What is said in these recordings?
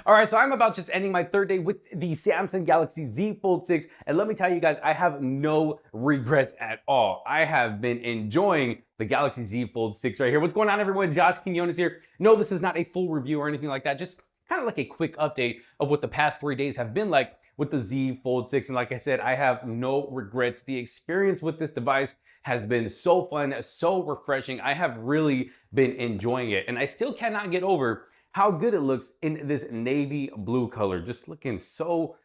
All right, so I'm about just ending my third day with the Samsung Galaxy Z Fold 6, and let me tell you guys, I have no regrets at all. I have been enjoying the Galaxy Z Fold 6 right here. What's going on, everyone? Josh Quinones here. No, this is not a full review or anything like that, just kind of like a quick update of what the past 3 days have been like with the Z Fold 6. And like I said, I have no regrets. The experience with this device has been so fun, so refreshing. I have really been enjoying it, and I still cannot get over how good it looks in this navy blue color. Just looking so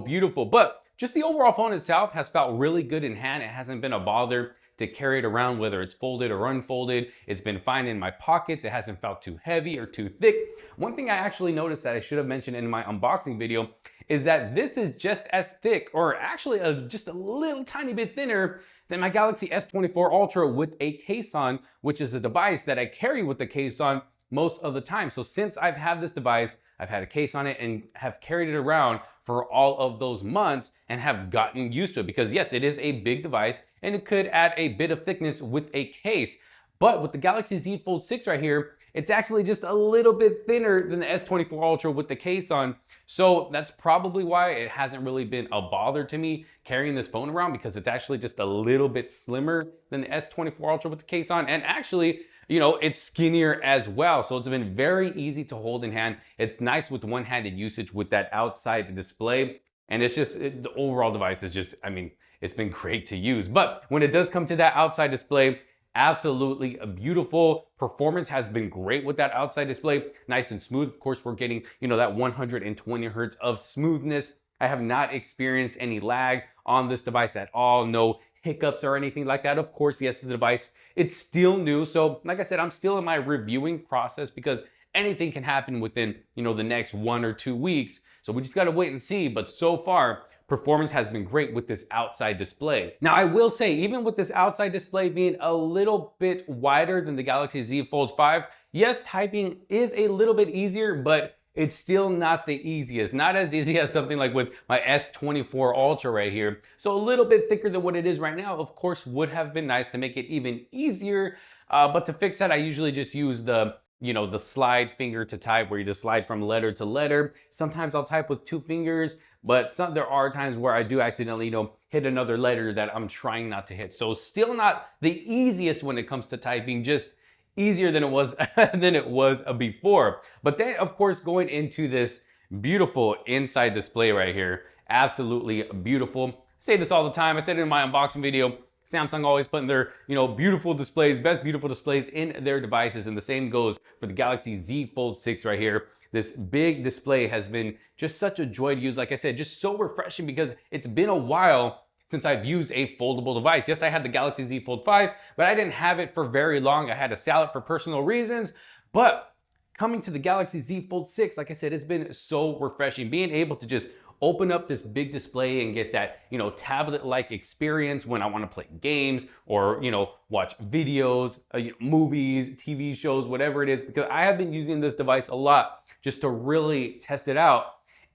beautiful. But just the overall phone itself has felt really good in hand. It hasn't been a bother to carry it around, whether it's folded or unfolded. It's been fine in my pockets. It hasn't felt too heavy or too thick. One thing I actually noticed that I should have mentioned in my unboxing video is that this is just as thick, or actually just a little tiny bit thinner than my Galaxy S24 Ultra with a case on, which is a device that I carry with the case on most of the time. So since I've had this device, I've had a case on it and have carried it around for all of those months and have gotten used to it, because yes, it is a big device and it could add a bit of thickness with a case. But with the Galaxy Z Fold 6 right here, it's actually just a little bit thinner than the S24 Ultra with the case on. So that's probably why it hasn't really been a bother to me carrying this phone around, because it's actually just a little bit slimmer than the S24 Ultra with the case on. And actually, you know, it's skinnier as well. So it's been very easy to hold in hand. It's nice with one-handed usage with that outside display. And it's just, the overall device is just, I mean, it's been great to use. But when it does come to that outside display, absolutely beautiful. Performance has been great with that outside display. Nice and smooth. Of course, we're getting, you know, that 120 hertz of smoothness. I have not experienced any lag on this device at all. No hiccups or anything like that. Of course, yes, the device, it's still new. So like I said, I'm still in my reviewing process, because anything can happen within, you know, the next 1 or 2 weeks. So we just got to wait and see. But so far, performance has been great with this outside display. Now, I will say, even with this outside display being a little bit wider than the Galaxy Z Fold 5, yes, typing is a little bit easier, but it's still not the easiest. Not as easy as something like with my S24 Ultra right here. So a little bit thicker than what it is right now. Of course, would have been nice to make it even easier. But to fix that, I usually just use the, you know, the slide finger to type, where you just slide from letter to letter. Sometimes I'll type with 2 fingers, but there are times where I do accidentally, you know, hit another letter that I'm trying not to hit. So still not the easiest when it comes to typing, just easier than it was before. But then, of course, going into this beautiful inside display right here, absolutely beautiful. I say this all the time. I said it in my unboxing video. Samsung always putting their, you know, beautiful displays, best beautiful displays in their devices, and the same goes for the Galaxy Z Fold 6 right here. This big display has been just such a joy to use. Like I said, just so refreshing, because it's been a while since I've used a foldable device. Yes, I had the Galaxy Z Fold 5, but I didn't have it for very long. I had to sell it for personal reasons. But coming to the Galaxy Z Fold 6, like I said, it's been so refreshing. Being able to just open up this big display and get that, you know, tablet-like experience when I want to play games or, you know, watch videos, movies, TV shows, whatever it is, because I have been using this device a lot just to really test it out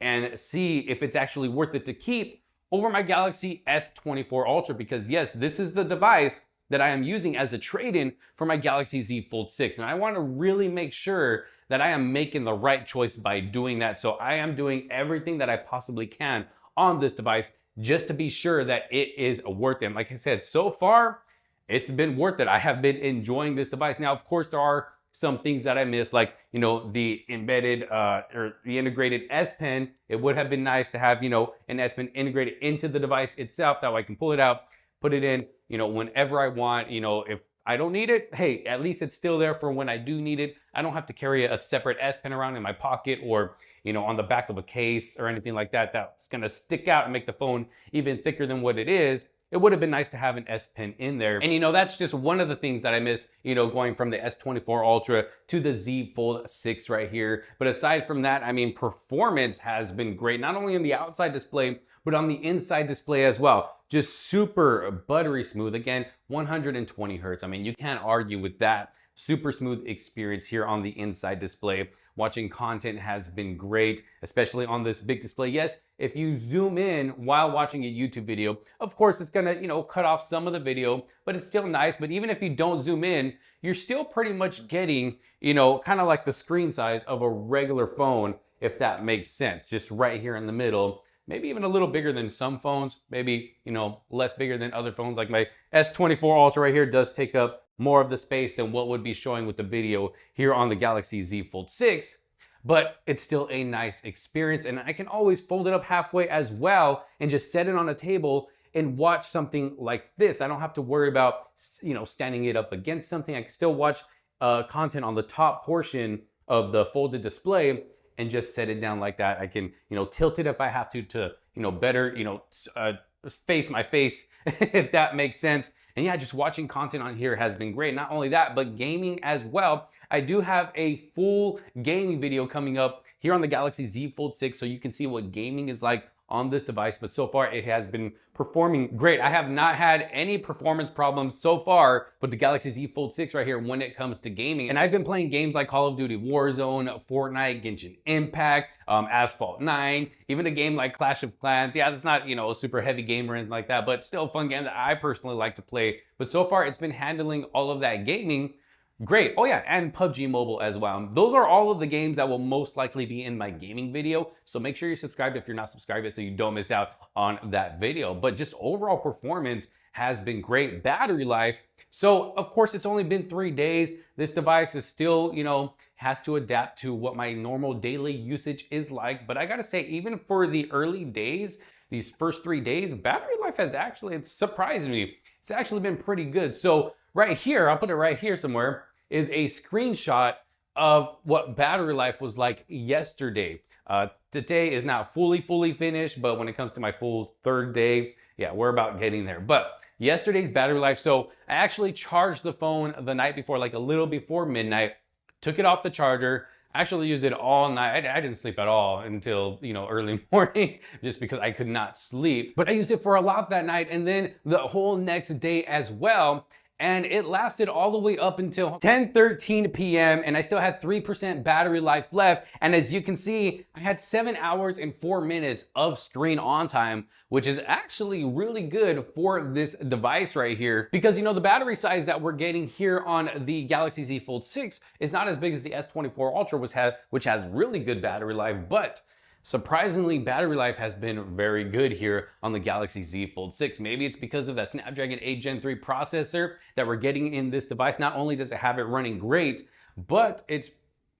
and see if it's actually worth it to keep over my Galaxy S24 Ultra, because yes, this is the device that I am using as a trade-in for my Galaxy Z Fold 6. And I want to really make sure that I am making the right choice by doing that. So I am doing everything that I possibly can on this device just to be sure that it is worth it. And like I said, so far, it's been worth it. I have been enjoying this device. Now, of course, there are some things that I missed, like, you know, the embedded or the integrated S Pen. It would have been nice to have, you know, an S Pen integrated into the device itself. That way I can pull it out, put it in, you know, whenever I want. You know, if I don't need it, hey, at least it's still there for when I do need it. I don't have to carry a separate S Pen around in my pocket, or, you know, on the back of a case or anything like that. That's gonna stick out and make the phone even thicker than what it is. It would have been nice to have an S Pen in there. And, you know, that's just one of the things that I miss, you know, going from the S24 Ultra to the Z Fold 6 right here. But aside from that, I mean, performance has been great, not only in the outside display, but on the inside display as well. Just super buttery smooth. Again, 120 hertz. I mean, you can't argue with that. Super smooth experience here on the inside display. Watching content has been great, especially on this big display. Yes, if you zoom in while watching a YouTube video, of course it's gonna, you know, cut off some of the video, but it's still nice. But even if you don't zoom in, you're still pretty much getting, you know, kind of like the screen size of a regular phone if that makes sense. Just right here in the middle, maybe even a little bigger than some phones, maybe, you know, less bigger than other phones. Like my S24 Ultra right here does take up more of the space than what would be showing with the video here on the Galaxy Z Fold 6. But it's still a nice experience, and I can always fold it up halfway as well and just set it on a table and watch something like this. I don't have to worry about, you know, standing it up against something. I can still watch content on the top portion of the folded display and just set it down like that. I can, you know, tilt it if I have to, you know, better, you know, face my face, if that makes sense. And yeah, just watching content on here has been great. Not only that, but gaming as well. I do have a full gaming video coming up here on the Galaxy Z Fold 6, so you can see what gaming is like on this device, but so far it has been performing great. I have not had any performance problems so far with the Galaxy Z Fold 6 right here when it comes to gaming. And I've been playing games like Call of Duty Warzone, Fortnite, Genshin Impact, Asphalt 9, even a game like Clash of Clans. Yeah, it's not, you know, a super heavy game or anything like that, but still a fun game that I personally like to play. But so far it's been handling all of that gaming great. Oh yeah, and PUBG Mobile as well. Those are all of the games that will most likely be in my gaming video. So make sure you're subscribed if you're not subscribed so you don't miss out on that video. But just overall performance has been great. Battery life. So of course it's only been 3 days. This device is still, you know, has to adapt to what my normal daily usage is like. But I gotta say, even for the early days, these first 3 days, battery life has actually, it's surprised me. It's actually been pretty good. So right here, I'll put it right here somewhere, is a screenshot of what battery life was like yesterday. Today is not fully finished, but when it comes to my full 3rd day, yeah, we're about getting there. But yesterday's battery life, so I actually charged the phone the night before, like a little before midnight, took it off the charger, actually used it all night. I didn't sleep at all until, you know, early morning just because I could not sleep. But I used it for a lot that night and then the whole next day as well. And it lasted all the way up until 10:13 p.m. and I still had 3% battery life left. And as you can see, I had 7 hours and 4 minutes of screen on time, which is actually really good for this device right here. Because, you know, the battery size that we're getting here on the Galaxy Z Fold 6 is not as big as the S24 Ultra, which has really good battery life, but surprisingly, battery life has been very good here on the Galaxy Z Fold 6. Maybe it's because of that Snapdragon 8 Gen 3 processor that we're getting in this device. Not only does it have it running great, but it's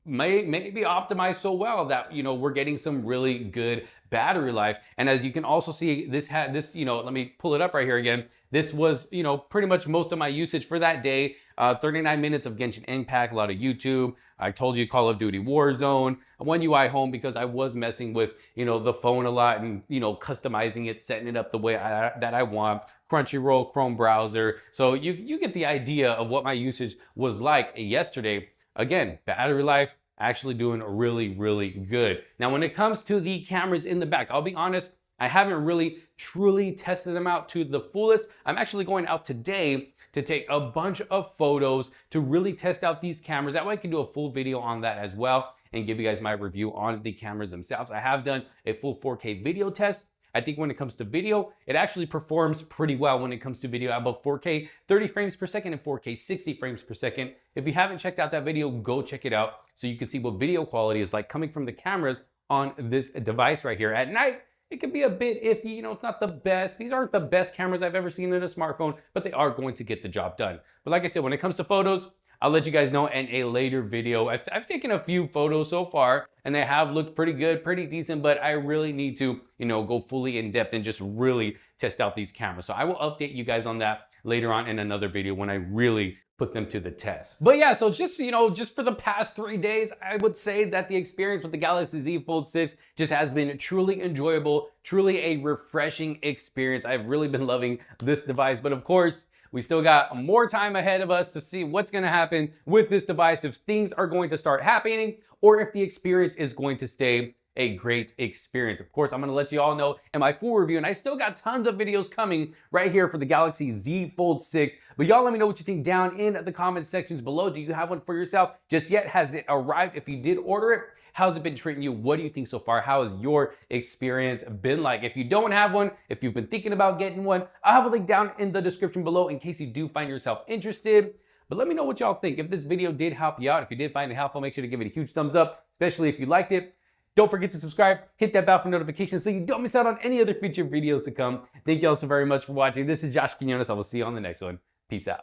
maybe optimized so well that, you know, we're getting some really good battery life. And as you can also see, this had this, you know, let me pull it up right here again. This was, you know, pretty much most of my usage for that day. 39 minutes of Genshin Impact, a lot of YouTube. I told you Call of Duty Warzone, One UI Home because I was messing with, you know, the phone a lot and, you know, customizing it, setting it up the way that I want. Crunchyroll, Chrome browser. So you get the idea of what my usage was like yesterday. Again, battery life actually doing really good. Now, when it comes to the cameras in the back, I'll be honest, I haven't really truly tested them out to the fullest. I'm actually going out today to take a bunch of photos to really test out these cameras. That way I can do a full video on that as well and give you guys my review on the cameras themselves. I have done a full 4K video test. I think when it comes to video, it actually performs pretty well when it comes to video at both 4K 30 frames per second and 4K 60 frames per second. If you haven't checked out that video, go check it out so you can see what video quality is like coming from the cameras on this device right here. At night, it can be a bit iffy, you know, it's not the best. These aren't the best cameras I've ever seen in a smartphone, but they are going to get the job done. But like I said, when it comes to photos, I'll let you guys know in a later video. I've taken a few photos so far and they have looked pretty good, pretty decent, but I really need to, you know, go fully in depth and just really test out these cameras. So I will update you guys on that later on in another video when I really put them to the test. But yeah, so just, you know, just for the past 3 days, I would say that the experience with the Galaxy Z Fold 6 just has been truly enjoyable, truly a refreshing experience. I've really been loving this device, but of course, we still got more time ahead of us to see what's gonna happen with this device, if things are going to start happening, or if the experience is going to stay a great experience. Of course, I'm gonna let you all know in my full review, and I still got tons of videos coming right here for the Galaxy Z Fold 6. But y'all let me know what you think down in the comment sections below. Do you have one for yourself just yet? Has it arrived? If you did order it, how's it been treating you? What do you think so far? How has your experience been like? If you don't have one, if you've been thinking about getting one, I'll have a link down in the description below in case you do find yourself interested. But let me know what y'all think. If this video did help you out, if you did find it helpful, make sure to give it a huge thumbs up, especially if you liked it. Don't forget to subscribe, hit that bell for notifications so you don't miss out on any other future videos to come. Thank you all so very much for watching. This is Josh Quinones. I will see you on the next one. Peace out.